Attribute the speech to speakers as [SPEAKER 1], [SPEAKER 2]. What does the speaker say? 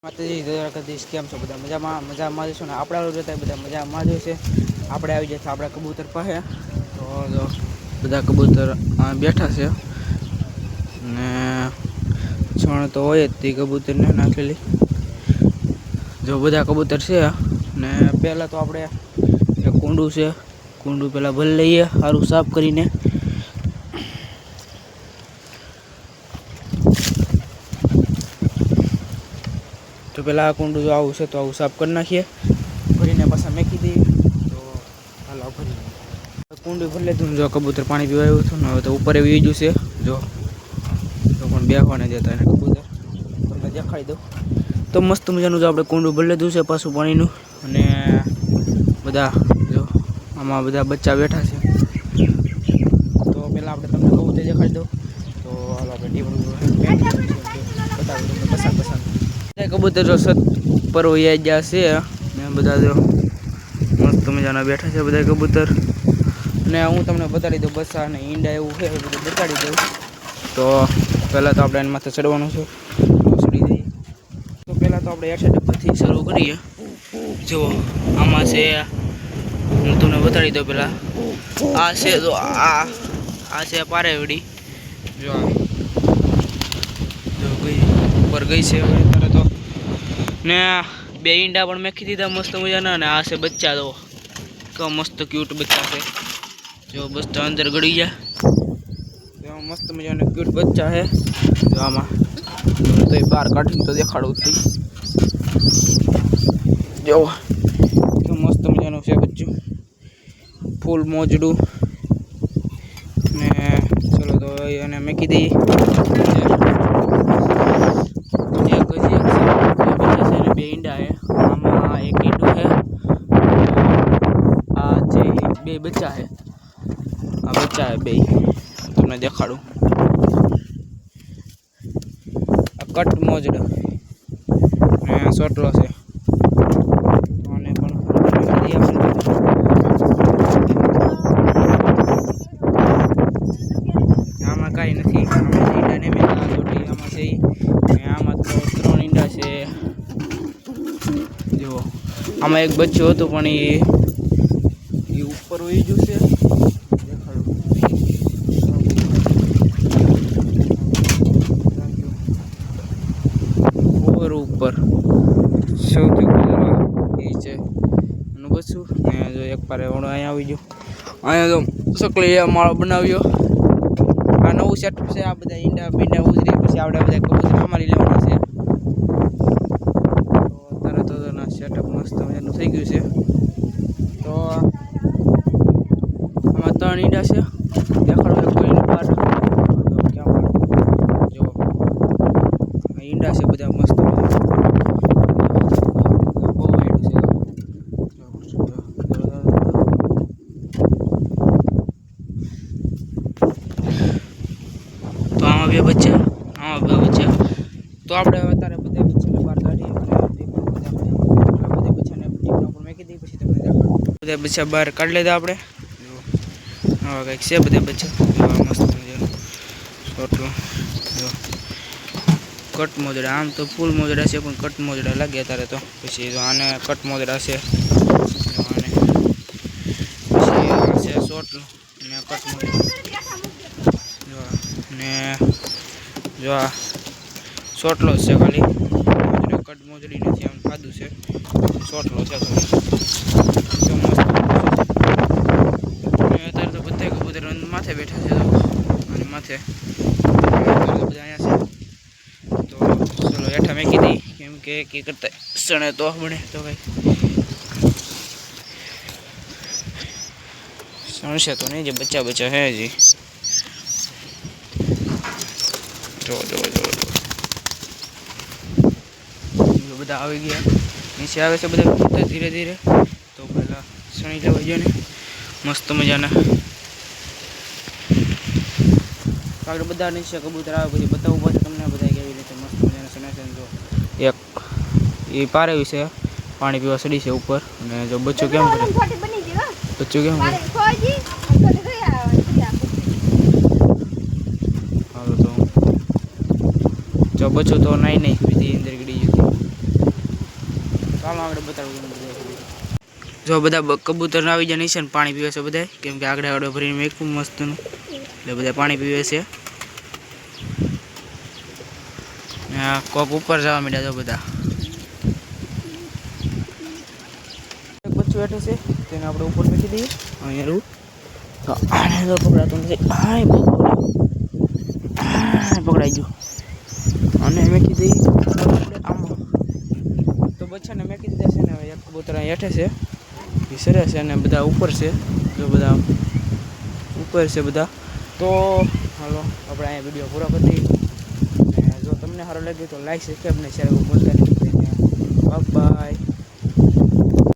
[SPEAKER 1] માતાજી દ્વારકાધીશ કેમ છો બધા મજામાં જશો ને આપણા જોતા બધા મજામાં જ છે. આપણે આવી જતા આપણા કબૂતર પાસે તો બધા કબૂતર બેઠા છે ને છણ તો હોય જ તે કબૂતરને નાખેલી. જો બધા કબૂતર છે ને પહેલાં તો આપણે એક કુંડું છે, કુંડું પહેલાં ભરી લઈએ સારું સાફ કરીને. તો પેલા આ કુંડું જો આવું છે તો આવું સાફ કરી નાખીએ, ભરીને પાછા મેકી દઈએ. તો હાલો ભરી કુંડું ભરી લીધું. જો કબૂતર પાણી પીવા આવ્યું હતું ને હવે તો ઉપર એવી ગયું છે. જો તો પણ બેસવાને દેતા એને કબૂતર તમને દેખાડી દઉં તો મસ્ત મજાનું જો આપણે કુંડું ભરી લીધું છે પાછું પાણીનું. અને બધા જો આમાં બધા બચ્ચા બેઠા છે. તો પહેલાં આપણે તમને કબૂતર દેખાડી દઉં. તો હાલો આપણે ટીમ બતાવી દઉં પસંદ કબૂતર જો સત ઉપર વયા ગયા છે ને બધા જો મસ્ત મજાના બેઠા છે બધા કબૂતર. ને હું તમને બતાડી દઉં બસા અને ઈંડા એવું છે એ બધું બતાડી દઉં. તો પહેલાં તો આપણે એની માથે ચડવાનું છે, ચડી જઈએ. તો પહેલાં તો આપણે એઠે ડબ્બાથી શરૂ કરીએ. જો આમાં છે, હું તમને બતાડી દઉં પહેલાં આ છે. તો આ છે પારેવડી. જો ગઈ ઉપર ગઈ છે અત્યારે તો. ને બે ઈંડા પણ મેકી દીધા મસ્ત મજાના. અને આ છે બચ્ચા. તો કેવા મસ્ત ક્યુટ બચ્ચા છે. જો બચ્ચા અંદર ગળી ગયા, મસ્ત મજાના ક્યુટ બચ્ચા છે. જો આમાં તો એ બહાર કાઢીને તો દેખાડું થઈ. જો કે મસ્ત મજાનું છે બચ્ચું, ફૂલ મોજડું. ને ચલો તો એને મેકી દઈએ. બે ઈંડા છે, આમાં એક ઈંડું છે, આ છે બે બચ્ચા છે. આ બચ્ચા છે બે, તમને દેખાડું. આ કટ મોજડો ને સોટલો છે. અને પણ આમાં કાંઈ નથી. ઈંડાને મેં આમાં છે. આમાં તો 3 ઈંડા છે. જો આમાં એક બચ્ચું હતું પણ એ ઉપર વહી ગયું છે. દેખાડું ઉપર સૌથી ઉપર એ છે એનું બચ્ચું. ને જો એક પારે ઓળો અહીંયા આવી ગયો. અહીંયા તો સકલી માળો બનાવ્યો. આ નવું સેટઅપ છે. આ બધા ઈંડા બીંડા ઉતરી પછી આપણે બધા કબૂતર અમારી લેવાના છે. સેટઅપ મસ્ત મજાનું થઈ ગયું છે. તો આમાં 3 ઈંડા છે. દેખાડો કોઈ બહાર ક્યાં જો ઈંડા છે બધા મસ્ત બહુ વાયડું છે. તો આમાં બે બચ્ચા, આમાં બે બચ્ચા. તો આપણે અત્યારે બધા બચ્ચાને બહાર કાઢીએ. બધા બચ્ચા બહાર કાઢી લીધા આપણે. હા કંઈક છે બધા બચ્ચા. મસ્ત મજાનું છોટલું. જો કટ મોજડા, આમ તો ફૂલ મોજડા છે પણ કટ મોજડા લાગે અત્યારે તો. પછી જો આને કટ મોજડા છે. આને પછી આ છે છોટલું ને કટ મોજડા. જો ને જો આ છોટલો છે ખાલી. કટ મોજડી નથી, આમ ખાધું છે. છોટલો છે ખાલી. અત્યારે તો બધા કબૂતર માથે બેઠા છે. અને માથે બધા અહીંયા છે. તો ચલો હેઠા મેકી દઈ, કેમ કે કરતા સણે તો બને તો ભાઈ સણશે તો નહીં. જે બચ્ચા બચ્ચા હે હજી. જો બધા આવી ગયા. નીચે આવે છે બધા કબૂતર ધીરે ધીરે. તો પહેલાં સણી લેવા જોઈએ ને મસ્ત મજાના. આગળ બધા નીચે કબૂતર આવે પછી બતાવવું પડશે તમને બધા કેવી રીતે મસ્ત મજાના સણે છે. જો એક એ પારેવી છે, પાણી પીવા સડી છે ઉપર. અને જો બચ્ચો કેમ કરે, બચ્ચો કેમ કરે. હાલો તો જો બચ્ચો તો નહીં બીજી અંદર ગળી ગયું. ચાલો આગળ બતાવું જો બધા કબૂતર આવી જાય છે ને પાણી પીવે છે બધા, કેમ કે આગળ ભરીને મેકું મસ્તનું એટલે બધા પાણી પીવે છે. કોક ઉપર જવા માંડ્યા જો બધા. એક બચ્ચું બેઠું છે તેને આપણે ઉપર મૂકી દઈએ અહીંયા રૂ તો આને તો પકડાતું નથી. હાય પકડાઈ ગયું અને મેકી દઈએ આમાં તો બચ્ચાને મેકી દીધા છે ને. હવે એક કબૂતર અહીં હેઠે છે એ સરસ છે અને બધા ઉપર છે જો બધા ઉપર છે બધા. તો હાલો આપણે અહીંયા વિડીયો પૂરો કરી દઈએ. જો તમને સારું લાગ્યું તો લાઈક સબસ્ક્રાઈબ ને શેર કરવું ભૂલતા નહીં. Bye bye.